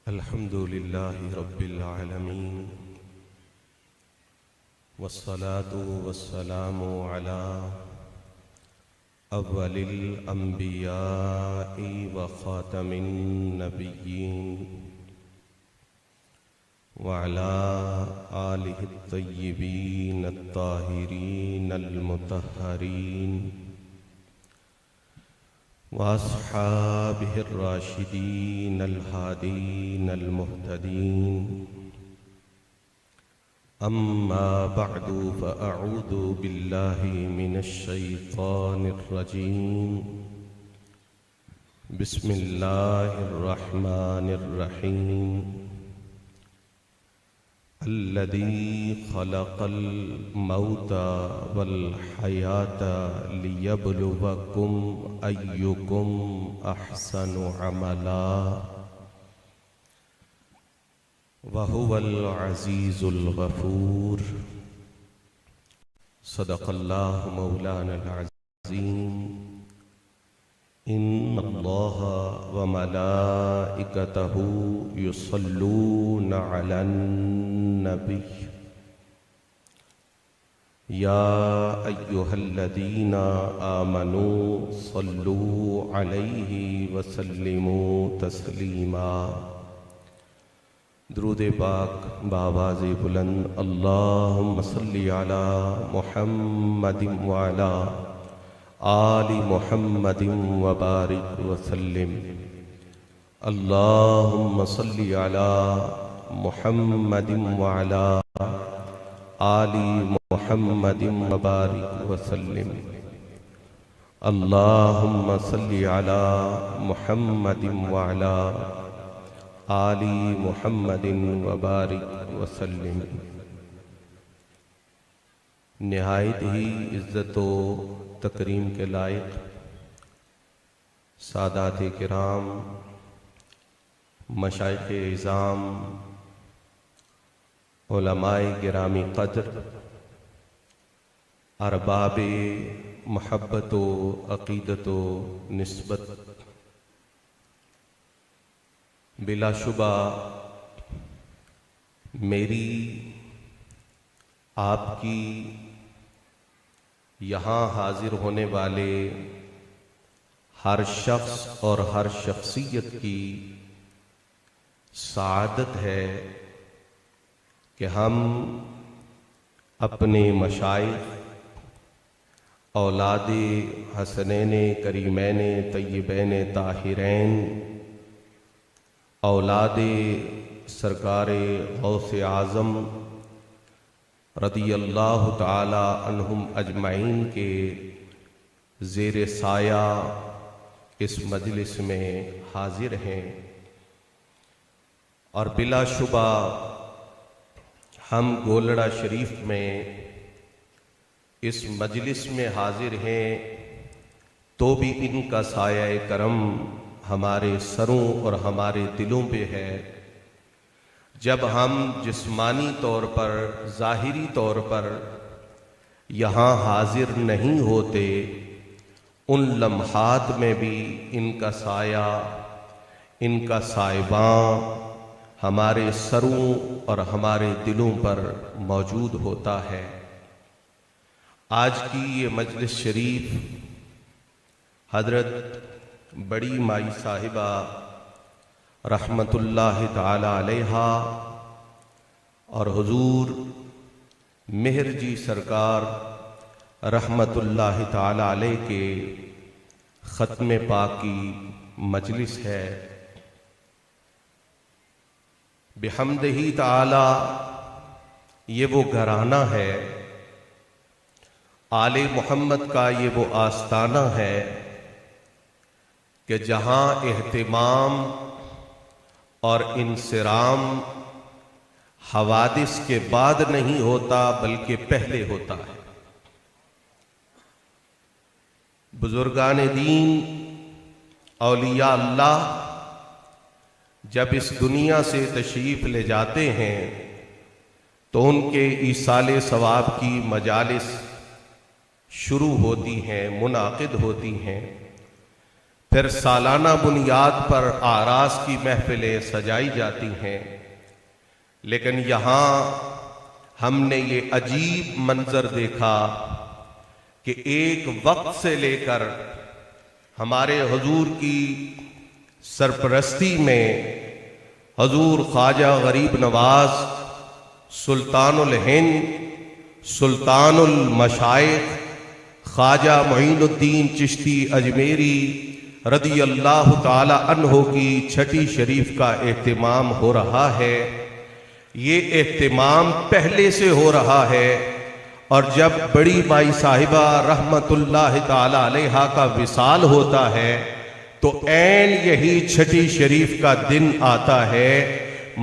الحمد لله رب العالمين والصلاة والسلام على أول الأنبياء وخاتم النبيين وعلى آله الطيبين الطاهرين المطهرين وأصحابه الراشدين الهادين المهتدين أما بعد فأعوذ بالله من الشيطان الرجيم بسم الله الرحمن الرحيم الذي خلق الموت والحياة ليبلوكم أيكم أحسن عملا وهو العزيز الغفور صدق الله مولانا العظيم إن الله وملائكته يصلون على النبي يا أيها الذين آمنوا صلوا عليه وسلموا تسليما درود پاک بآواز بلند اللہم صلی علی محمد وعلی آل محمد وبارک وسلم اللہم صلی علی محمد وعلی آل محمد وبارک وسلم اللہم صلی علی محمد وعلی آل محمد وبارک وسلم نہایت ہی عزت و تکریم کے لائق سادات کرام مشائخ اعظام علماء گرامی قدر ارباب محبت و عقیدت و نسبت بلا شبہ میری آپ کی یہاں حاضر ہونے والے ہر شخص اور ہر شخصیت کی سعادت ہے کہ ہم اپنے مشائخ اولاد حسنین کریمین طیبین طاہرین اولاد سرکار غوث اعظم رضی اللہ تعالی عنہم اجمعین کے زیر سایہ اس مجلس میں حاضر ہیں، اور بلا شبہ ہم گولڑا شریف میں اس مجلس میں حاضر ہیں تو بھی ان کا سایہ کرم ہمارے سروں اور ہمارے دلوں پہ ہے۔ جب ہم جسمانی طور پر ظاہری طور پر یہاں حاضر نہیں ہوتے، ان لمحات میں بھی ان کا سایہ، ان کا سائباں ہمارے سروں اور ہمارے دلوں پر موجود ہوتا ہے۔ آج کی یہ مجلس شریف حضرت بڑی مائی صاحبہ رحمت اللہ تعالی علیہا اور حضور مہر جی سرکار رحمت اللہ تعالی علیہ کے ختم پاک کی مجلس ہے۔ بحمدہ تعالی یہ وہ گھرانہ ہے، آل محمد کا یہ وہ آستانہ ہے کہ جہاں اہتمام اور انصرام حوادث کے بعد نہیں ہوتا بلکہ پہلے ہوتا ہے۔ بزرگان دین اولیاء اللہ جب اس دنیا سے تشریف لے جاتے ہیں تو ان کے ایصال ثواب کی مجالس شروع ہوتی ہیں، منعقد ہوتی ہیں، پھر سالانہ بنیاد پر آراس کی محفلیں سجائی جاتی ہیں، لیکن یہاں ہم نے یہ عجیب منظر دیکھا کہ ایک وقت سے لے کر ہمارے حضور کی سرپرستی میں حضور خواجہ غریب نواز سلطان الہند سلطان المشائخ خواجہ معین الدین چشتی اجمیری رضی اللہ تعالی عنہ کی چھٹی شریف کا اہتمام ہو رہا ہے۔ یہ اہتمام پہلے سے ہو رہا ہے، اور جب بڑی مائی صاحبہ رحمت اللہ تعالی علیہا کا وصال ہوتا ہے تو عین یہی چھٹی شریف کا دن آتا ہے۔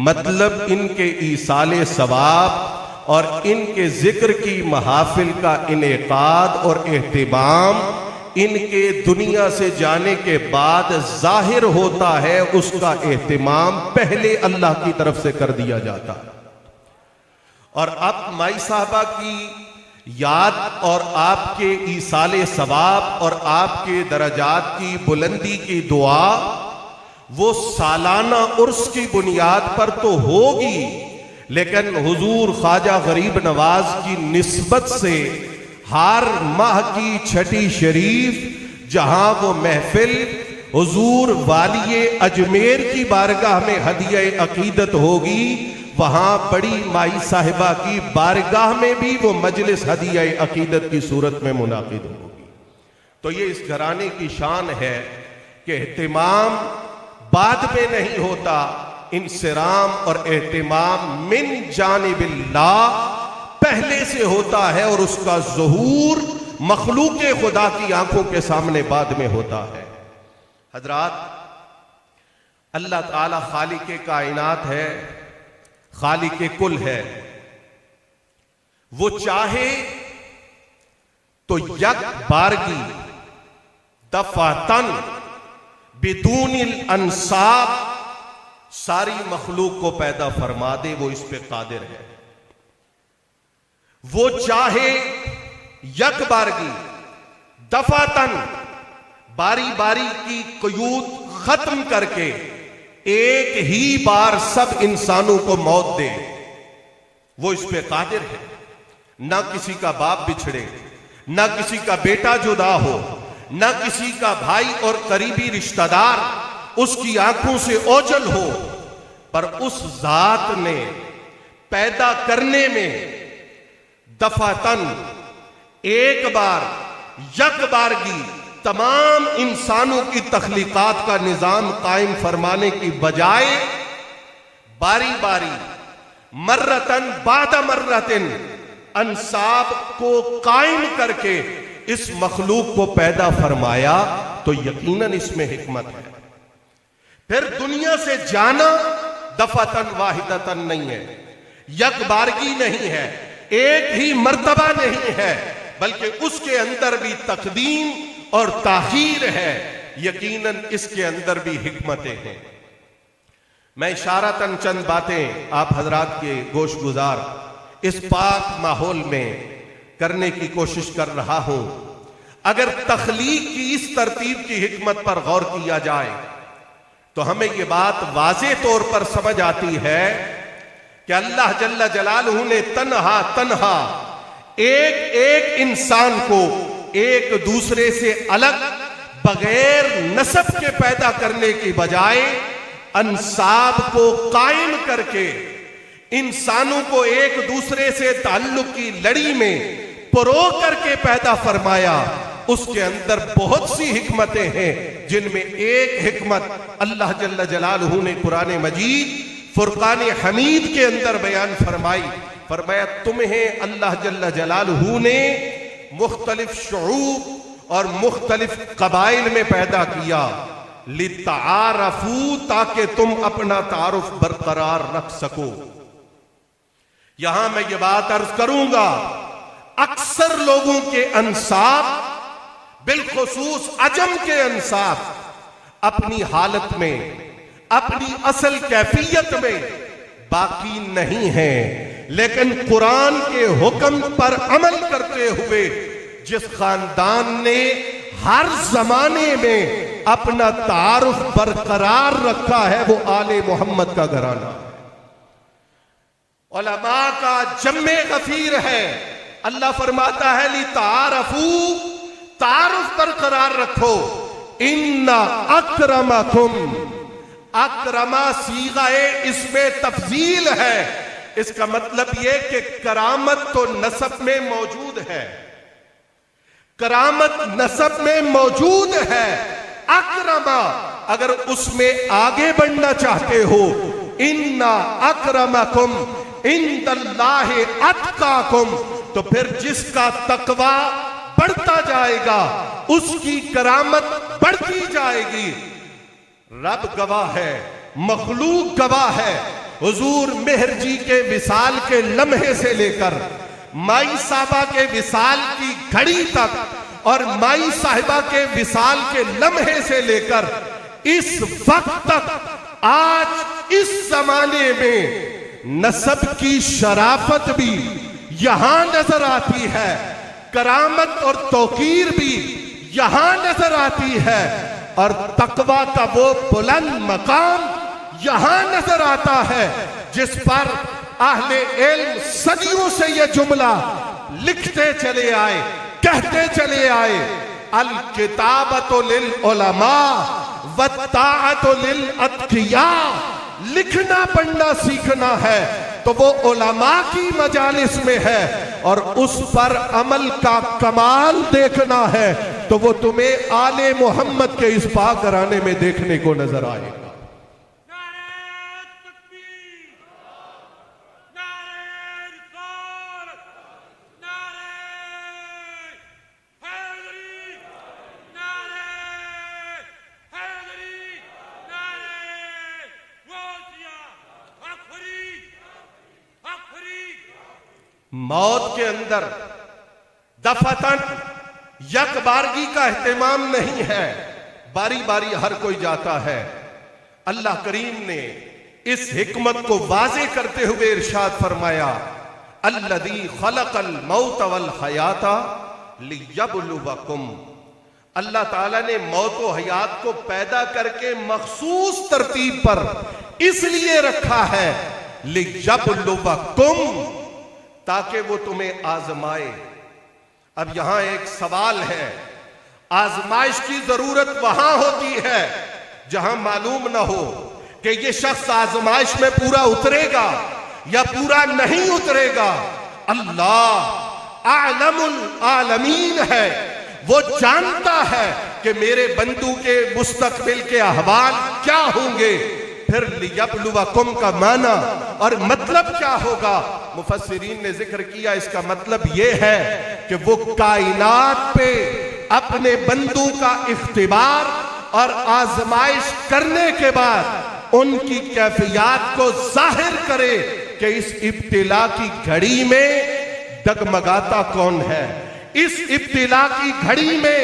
مطلب ان کے ایصال ثواب اور ان کے ذکر کی محافل کا انعقاد اور اہتمام ان کے دنیا سے جانے کے بعد ظاہر ہوتا ہے، اس کا اہتمام پہلے اللہ کی طرف سے کر دیا جاتا ہے۔ اور اب مائی صاحبہ کی یاد اور آپ کے ایصال ثواب اور آپ کے درجات کی بلندی کی دعا وہ سالانہ عرس کی بنیاد پر تو ہوگی، لیکن حضور خواجہ غریب نواز کی نسبت سے ہر ماہ کی چھٹی شریف جہاں وہ محفل حضور والی اجمیر کی بارگاہ میں ہدیہ عقیدت ہوگی، وہاں بڑی مائی صاحبہ کی بارگاہ میں بھی وہ مجلس ہدیہ عقیدت کی صورت میں منعقد ہوگی۔ تو یہ اس گھرانے کی شان ہے کہ اہتمام بعد میں نہیں ہوتا، انصرام اور اہتمام من جانب اللہ پہلے سے ہوتا ہے، اور اس کا ظہور مخلوق خدا کی آنکھوں کے سامنے بعد میں ہوتا ہے۔ حضرات، اللہ تعالی خالق کائنات ہے، خالق کل ہے۔ وہ چاہے تو یک بارگی دفعتن بدون الانصاب ساری مخلوق کو پیدا فرما دے، وہ اس پہ قادر ہے۔ وہ چاہے یک بارگی دفعتن باری باری کی قیود ختم کر کے ایک ہی بار سب انسانوں کو موت دے، وہ اس پہ قادر ہے۔ نہ کسی کا باپ بچھڑے، نہ کسی کا بیٹا جدا ہو، نہ کسی کا بھائی اور قریبی رشتہ دار اس کی آنکھوں سے اوجھل ہو، پر اس ذات نے پیدا کرنے میں دفعتن ایک بار یک بارگی تمام انسانوں کی تخلیقات کا نظام قائم فرمانے کی بجائے باری باری مرتن بعد مرتن انصاب کو قائم کر کے اس مخلوق کو پیدا فرمایا، تو یقیناً اس میں حکمت ہے۔ پھر دنیا سے جانا دفعتن واحدتن نہیں ہے، یک بارگی نہیں ہے، ایک ہی مرتبہ نہیں ہے، بلکہ اس کے اندر بھی تقدیم اور تاخیر ہے، یقیناً اس کے اندر بھی حکمتیں ہیں۔ میں اشارتاً چند باتیں آپ حضرات کے گوش گزار اس پاک ماحول میں کرنے کی کوشش کر رہا ہوں۔ اگر تخلیق کی اس ترتیب کی حکمت پر غور کیا جائے تو ہمیں یہ بات واضح طور پر سمجھ آتی ہے کہ اللہ جل جلالہ نے تنہا ایک ایک انسان کو ایک دوسرے سے الگ بغیر نسب کے پیدا کرنے کی بجائے انساب کو قائم کر کے انسانوں کو ایک دوسرے سے تعلق کی لڑی میں پرو کر کے پیدا فرمایا۔ اس کے اندر بہت سی حکمتیں ہیں، جن میں ایک حکمت اللہ جل جلالہ نے قرآن مجید فرقان حمید کے اندر بیان فرمائی۔ فرمایا تمہیں اللہ جل جلالہ نے مختلف شعوب اور مختلف قبائل میں پیدا کیا، لِتَعَارَفُوا تاکہ تم اپنا تعارف برقرار رکھ سکو۔ یہاں میں یہ بات عرض کروں گا، اکثر لوگوں کے انساب بالخصوص عجم کے انساب اپنی حالت میں اپنی اصل کیفیت میں باقی نہیں ہیں، لیکن قرآن کے حکم پر عمل کرتے ہوئے جس خاندان نے ہر زمانے میں اپنا تعارف برقرار رکھا ہے وہ آل محمد کا گھرانہ، علماء کا جمع غفیر ہے۔ اللہ فرماتا ہے لِتَعَارَفُوا، تعارف برقرار رکھو۔ اِنَّ أَكْرَمَكُمْ، اکرما صیغہ اس میں تفضیل ہے، اس کا مطلب یہ کہ کرامت تو نسب میں موجود ہے، کرامت نسب میں موجود ہے۔ اکرما اگر اس میں آگے بڑھنا چاہتے ہو، ان اکرمکم عند اللہ اتقاکم، تو پھر جس کا تقوی بڑھتا جائے گا اس کی کرامت بڑھتی جائے گی۔ رب گواہ ہے، مخلوق گواہ ہے، حضور مہر جی کے وصال کے لمحے سے لے کر مائی صاحبہ کے وصال کی گھڑی تک، اور مائی صاحبہ کے وصال کے لمحے سے لے کر اس وقت تک، آج اس زمانے میں نسب کی شرافت بھی یہاں نظر آتی ہے، کرامت اور توقیر بھی یہاں نظر آتی ہے، اور تقوی کا وہ بلند مقام یہاں نظر آتا ہے جس پر اہل علم صدیوں سے یہ جملہ لکھتے چلے آئے، کہتے چلے آئے، الکتابۃ للعلماء والطاعۃ للاتقیاء۔ لکھنا پڑھنا سیکھنا ہے تو وہ علماء کی مجالس میں ہے، اور اس پر عمل کا کمال دیکھنا ہے تو وہ تمہیں آل محمد کے اس پاک گھرانے میں دیکھنے کو نظر آئے گا۔ موت کے اندر دفعتاً یک بارگی کا اہتمام نہیں ہے، باری باری ہر کوئی جاتا ہے۔ اللہ کریم نے اس حکمت کو واضح کرتے ہوئے ارشاد فرمایا، الذی خلق الموت والحیات لیبلوکم۔ اللہ تعالیٰ نے موت و حیات کو پیدا کر کے مخصوص ترتیب پر اس لیے رکھا ہے لیبلوکم، تاکہ وہ تمہیں آزمائے۔ اب یہاں ایک سوال ہے، آزمائش کی ضرورت وہاں ہوتی ہے جہاں معلوم نہ ہو کہ یہ شخص آزمائش میں پورا اترے گا یا پورا نہیں اترے گا۔ اللہ اعلم العالمین ہے، وہ جانتا ہے کہ میرے بندوں کے مستقبل کے احوال کیا ہوں گے۔ پھر لیبلوکم کا معنی اور مطلب کیا ہوگا؟ مفسرین نے ذکر کیا، اس کا مطلب یہ ہے کہ وہ کائنات پہ اپنے بندوں کا اختبار اور آزمائش کرنے کے بعد ان کی کیفیات کو ظاہر کرے کہ اس ابتلا کی گھڑی میں ڈگمگاتا کون ہے، اس ابتلا کی گھڑی میں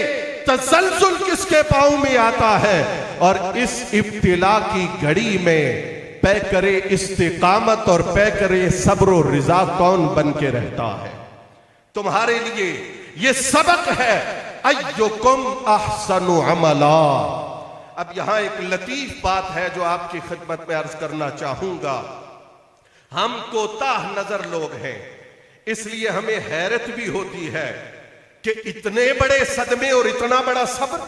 تسلسل کس کے پاؤں میں آتا ہے، اور اس ابتلا کی گھڑی میں پے کرے استقامت اور پے کرے صبر و رضا کون بن کے رہتا ہے۔ تمہارے لیے یہ سبق ہے، ایکم احسن عملا۔ اب یہاں ایک لطیف بات ہے جو آپ کی خدمت میں عرض کرنا چاہوں گا۔ ہم کوتاہ نظر لوگ ہیں، اس لیے ہمیں حیرت بھی ہوتی ہے کہ اتنے بڑے صدمے اور اتنا بڑا صبر،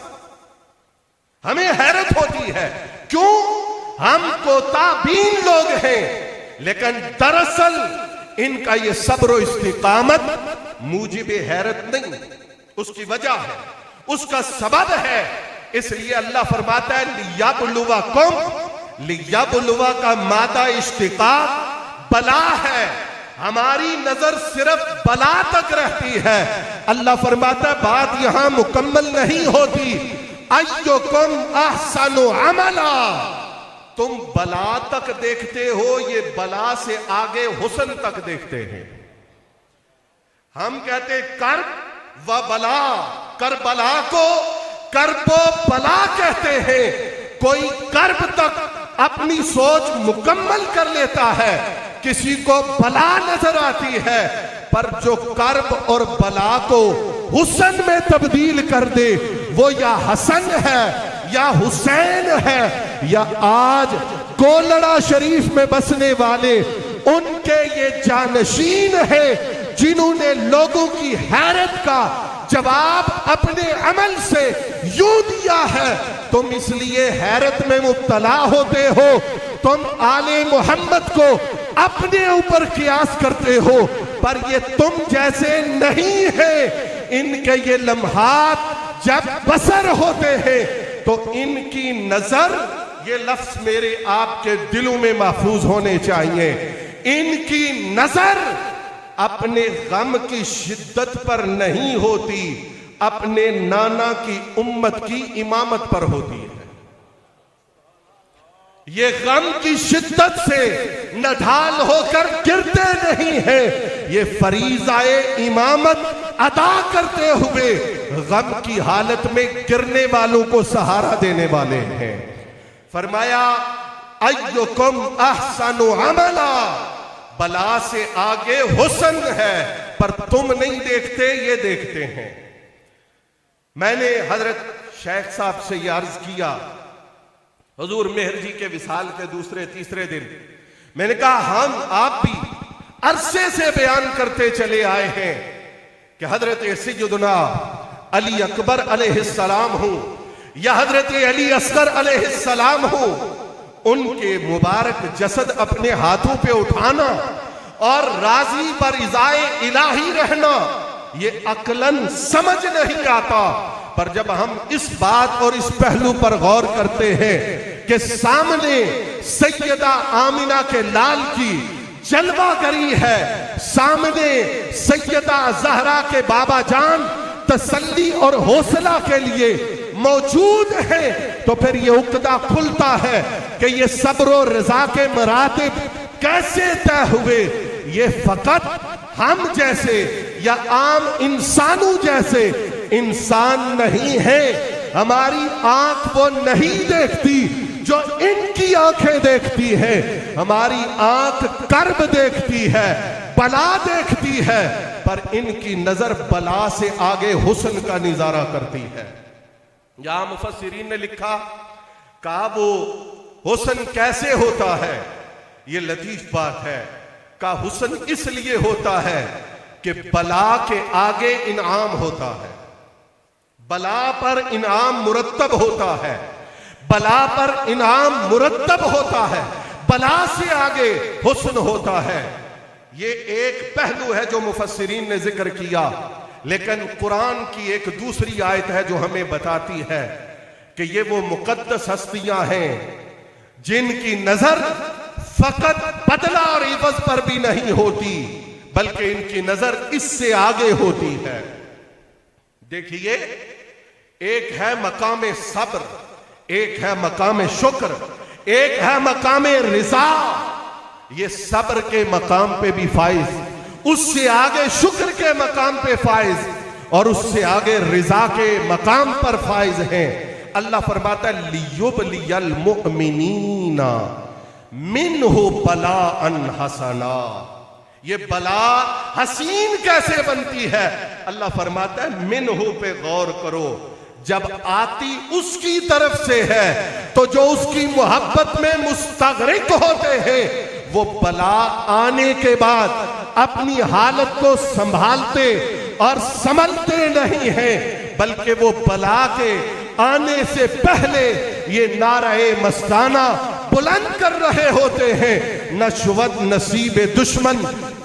ہمیں حیرت ہوتی ہے کیوں؟ ہم کوتاہ بین لوگ ہیں، لیکن دراصل ان کا یہ صبر و استقامت موجب حیرت نہیں، اس کی وجہ ہے، اس کا سبب ہے۔ اس لیے اللہ فرماتا ہے لیبلوکم، لیبلوا کا مادہ اشتقاق بلا ہے، ہماری نظر صرف بلا تک رہتی ہے۔ اللہ فرماتا ہے بات یہاں مکمل نہیں ہوتی، ایکم احسن عملا۔ تم بلا تک دیکھتے ہو، یہ بلا سے آگے حسن تک دیکھتے ہیں۔ ہم کہتے کرب و بلا، کربلا کو کرب و بلا کہتے ہیں۔ کوئی کرب تک اپنی سوچ مکمل کر لیتا ہے، کسی کو بلا نظر آتی ہے، پر جو کرب اور بلا کو حسن میں تبدیل کر دے وہ یا حسن ہے یا حسین ہے یا آج گولڑا شریف میں بسنے والے ان کے یہ جانشین ہیں جنہوں نے لوگوں کی حیرت کا جواب اپنے عمل سے یوں دیا ہے. تم اس لیے حیرت میں مبتلا ہوتے ہو، تم آل محمد کو اپنے اوپر قیاس کرتے ہو، پر یہ تم جیسے نہیں ہیں. ان کے یہ لمحات جب بسر ہوتے ہیں تو ان کی نظر، یہ لفظ میرے آپ کے دلوں میں محفوظ ہونے چاہیے، ان کی نظر اپنے غم کی شدت پر نہیں ہوتی، اپنے نانا کی امت کی امامت پر ہوتی ہے. یہ غم کی شدت سے نڈھال ہو کر گرتے نہیں ہیں، یہ فریضہ امامت ادا کرتے ہوئے غم کی حالت میں گرنے والوں کو سہارا دینے والے ہیں. فرمایا ایکم احسن عملا، بلا سے آگے حسن ہے، پر تم نہیں دیکھتے، یہ دیکھتے ہیں. میں نے حضرت شیخ صاحب سے یہ عرض کیا حضور مہر جی کے وصال کے دوسرے تیسرے دن، میں نے کہا ہم آپ بھی عرصے سے بیان کرتے چلے آئے ہیں کہ حضرت سیدنا علی اکبر علیہ السلام ہوں یا حضرت علی اصغر علیہ السلام ہوں، ان کے مبارک جسد اپنے ہاتھوں پہ اٹھانا اور راضی پر رضائے الہی رہنا یہ عقلاً سمجھ نہیں آتا. پر جب ہم اس بات اور اس پہلو پر غور کرتے ہیں کہ سامنے سیدہ آمنہ کے لال کی جلوہ گری ہے، سامنے سیدہ زہرا کے بابا جان تسلی اور حوصلہ کے لیے موجود ہیں، تو پھر یہ عقدہ کھلتا ہے کہ یہ صبر و رضا کے مراتب کیسے طے ہوئے. یہ فقط ہم جیسے یا عام انسانوں جیسے انسان نہیں ہے. ہماری آنکھ وہ نہیں دیکھتی جو ان کی آنکھیں دیکھتی ہیں. ہماری آنکھ کرب دیکھتی ہے، بلا دیکھتی ہے، پر ان کی نظر بلا سے آگے حسن کا نظارہ کرتی ہے. یہاں مفسرین نے لکھا کہا وہ حسن کیسے ہوتا ہے؟ یہ لطیف بات ہے. کہا حسن اس لیے ہوتا ہے کہ بلا کے آگے انعام ہوتا ہے، بلا پر انعام مرتب ہوتا ہے، بلا پر انعام مرتب ہوتا ہے، بلا سے آگے حسن ہوتا ہے. یہ ایک پہلو ہے جو مفسرین نے ذکر کیا، لیکن قرآن کی ایک دوسری آیت ہے جو ہمیں بتاتی ہے کہ یہ وہ مقدس ہستیاں ہیں جن کی نظر فقط بدلہ اور عوض پر بھی نہیں ہوتی، بلکہ ان کی نظر اس سے آگے ہوتی ہے. دیکھیے، ایک ہے مقام صبر، ایک ہے مقام شکر، ایک ہے مقام رضا. یہ صبر کے مقام پہ بھی فائز، اس سے آگے شکر کے مقام پہ فائز، اور اس سے آگے رضا کے مقام پر فائز ہیں. اللہ فرماتا ہے لِيُبْلِيَ الْمُؤْمِنِينَ مِنْهُ بَلَاءً حَسَنًا. یہ بلا حسین کیسے بنتی ہے؟ اللہ فرماتا ہے منہو پہ غور کرو. جب آتی اس کی طرف سے ہے تو جو اس کی محبت میں مستغرق ہوتے ہیں وہ بلا آنے کے بعد اپنی حالت کو سنبھالتے اور سنبھلتے نہیں ہیں، بلکہ وہ بلا کے آنے سے پہلے یہ نعرہ مستانہ بلند کر رہے ہوتے ہیں، نہ شود نصیب دشمن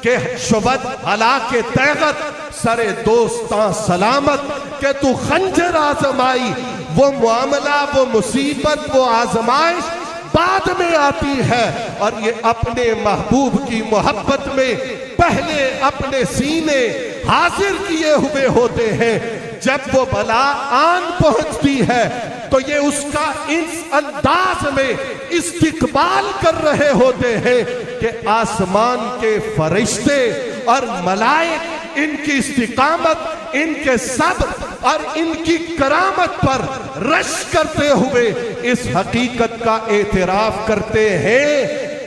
کہ شود ہلاک تیغت، سر دوستاں سلامت کہ تو خنجر آزمائی. وہ معاملہ، وہ مصیبت، وہ آزمائش بعد میں آتی ہے، اور یہ اپنے محبوب کی محبت میں پہلے اپنے سینے حاضر کیے ہوئے ہوتے ہیں. جب وہ بلا آن پہنچتی ہے تو یہ اس کا اس انداز میں استقبال کر رہے ہوتے ہیں کہ آسمان کے فرشتے اور ملائک ان کی استقامت، ان کے صبر اور ان کی کرامت پر رش کرتے ہوئے اس حقیقت کا اعتراف کرتے ہیں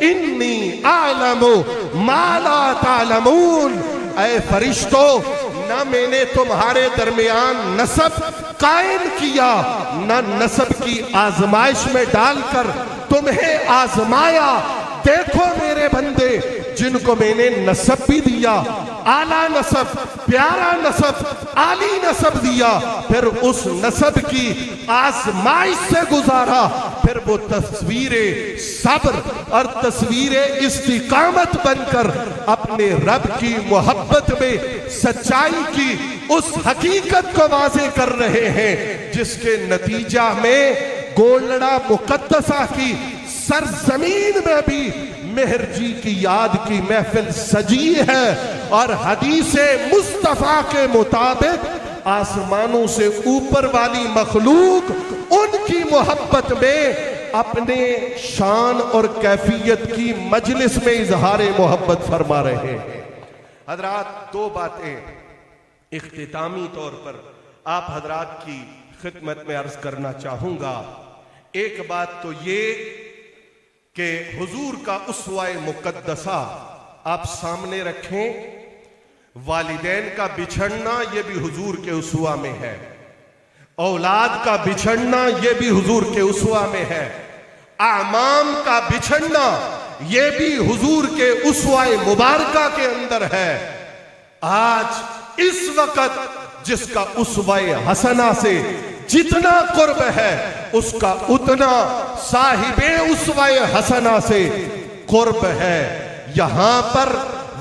انی اعلم ما لا تعلمون. اے فرشتو، نہ میں نے تمہارے درمیان نسب قائم کیا، نہ نسب کی آزمائش میں ڈال کر تمہیں آزمایا۔ دیکھو میرے بندے، جن کو میں نے نسب بھی دیا، اعلیٰ نسب، پیارا نسب، عالی نسب دیا، پھر اس نسب کی آزمائش سے گزارا، پھر وہ تصویر صبر اور تصویر استقامت بن کر اپنے رب کی محبت میں سچائی کی اس حقیقت کو واضح کر رہے ہیں، جس کے نتیجہ میں گولڑا مقدسہ کی سرزمین میں بھی مہر جی کی یاد کی محفل سجی ہے، اور حدیث مصطفیٰ کے مطابق آسمانوں سے اوپر والی مخلوق ان کی محبت میں اپنے شان اور کیفیت کی مجلس میں اظہار محبت فرما رہے ہیں۔ حضرات، دو باتیں اختتامی طور پر آپ حضرات کی خدمت میں عرض کرنا چاہوں گا۔ ایک بات تو یہ کہ حضور کا اسوہ مقدسہ آپ سامنے رکھیں، والدین کا بچھڑنا یہ بھی حضور کے اسوہ میں ہے، اولاد کا بچھڑنا یہ بھی حضور کے اسوہ میں ہے، اعمام کا بچھڑنا یہ بھی حضور کے اسوہ مبارکہ کے اندر ہے۔ آج اس وقت جس کا اسوہ حسنہ سے جتنا قرب ہے، اس کا اتنا صاحب اسوہ حسنہ سے قرب ہے۔ یہاں پر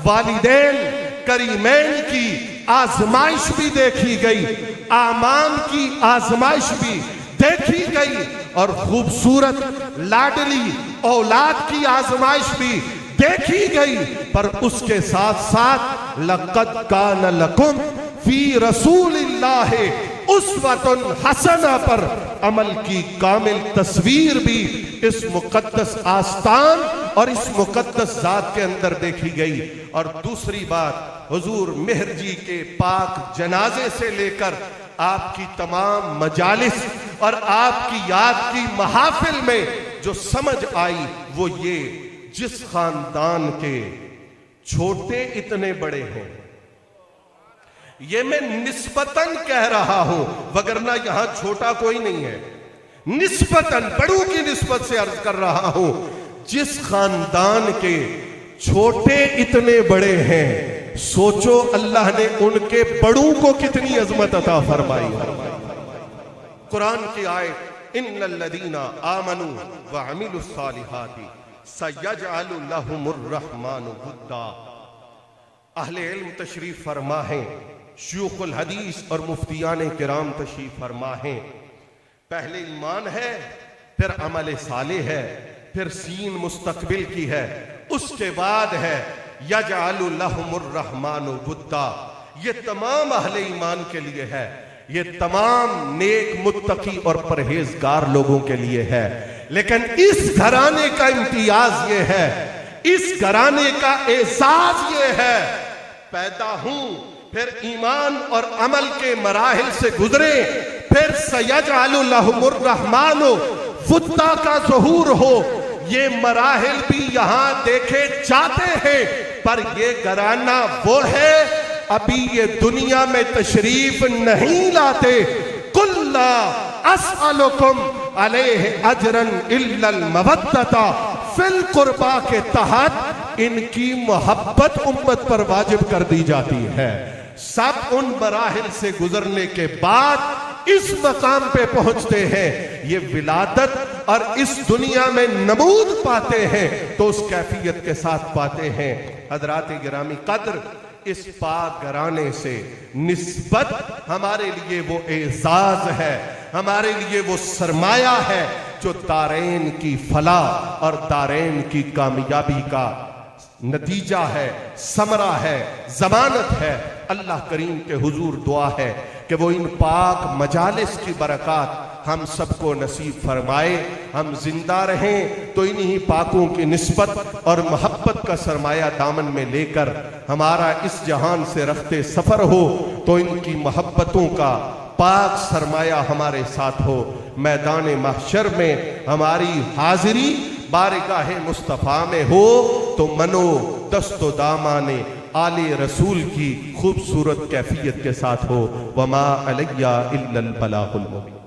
والدین کریمین کی آزمائش بھی دیکھی گئی، اعمام کی آزمائش بھی دیکھی گئی، اور خوبصورت لاڈلی اولاد کی آزمائش بھی دیکھی گئی، پر اس کے ساتھ ساتھ لَقَدْ كَانَ لَكُمْ فِي رَسُولِ اللَّهِ اسوۃ حسنہ پر عمل کی کامل تصویر بھی اس مقدس آستان اور اس مقدس ذات کے اندر دیکھی گئی۔ اور دوسری بات، حضور مہر جی کے پاک جنازے سے لے کر آپ کی تمام مجالس اور آپ کی یاد کی محافل میں جو سمجھ آئی وہ یہ، جس خاندان کے چھوٹے اتنے بڑے ہیں، یہ میں نسبتاً کہہ رہا ہوں، وگرنہ یہاں چھوٹا کوئی نہیں ہے، نسبتاً بڑوں کی نسبت سے عرض کر رہا ہوں، جس خاندان کے چھوٹے اتنے بڑے ہیں، سوچو اللہ نے ان کے بڑوں کو کتنی عظمت عطا فرمائی۔ قرآن کی آیت، ان الذین آمنوا وعملوا الصالحات سیجعل لهم الرحمن ودا۔ اہل علم تشریف فرما ہیں، شیوخ الحدیث اور مفتیان کرام تشریف فرما ہیں۔ پہلے ایمان ہے، پھر عمل صالح ہے، پھر سین مستقبل کی ہے، اس کے بعد ہے یجعل لهم الرحمن ودا۔ یہ تمام اہل ایمان کے لیے ہے، یہ تمام نیک متقی اور پرہیزگار لوگوں کے لیے ہے۔ لیکن اس گھرانے کا امتیاز یہ ہے، اس گھرانے کا اعزاز یہ ہے، پیدا ہوں، پھر ایمان اور عمل کے مراحل سے گزرے، پھر سیجعل لهم الرحمن ودا کا ظہور ہو۔ یہ مراحل بھی یہاں دیکھے جاتے ہیں، پر یہ گھرانہ وہ ہے ابھی یہ دنیا میں تشریف نہیں لاتے۔ قُلْ لَا أَسْأَلُكُمْ عَلَيْهِ أَجْرًا إِلَّا الْمَوَدَّةَ فِي الْقُرْبَى کے تحت ان کی محبت امت پر واجب کر دی جاتی ہے۔ سب ان مراحل سے گزرنے کے بعد اس مقام پہ پہنچتے ہیں، یہ ولادت اور اس دنیا میں نمود پاتے ہیں تو اس کیفیت کے ساتھ پاتے ہیں۔ حضرات گرامی قدر، اس پاک گھرانے سے نسبت ہمارے لیے وہ اعزاز ہے، ہمارے لیے وہ سرمایہ ہے جو دارین کی فلاح اور دارین کی کامیابی کا نتیجہ ہے، ثمرہ ہے، ضمانت ہے۔ اللہ کریم کے حضور دعا ہے کہ وہ ان پاک مجالس کی برکات ہم سب کو نصیب فرمائے، ہم زندہ رہیں تو انہی پاکوں کی نسبت اور محبت کا سرمایہ دامن میں لے کر ہمارا اس جہان سے رخت سفر ہو، تو ان کی محبتوں کا پاک سرمایہ ہمارے ساتھ ہو۔ میدان محشر میں ہماری حاضری بارگاہ مصطفیٰ میں ہو تو منو دست و دامان آل رسول کی خوبصورت کیفیت کے ساتھ ہو۔ وما علیہ الا البلاغ المبین۔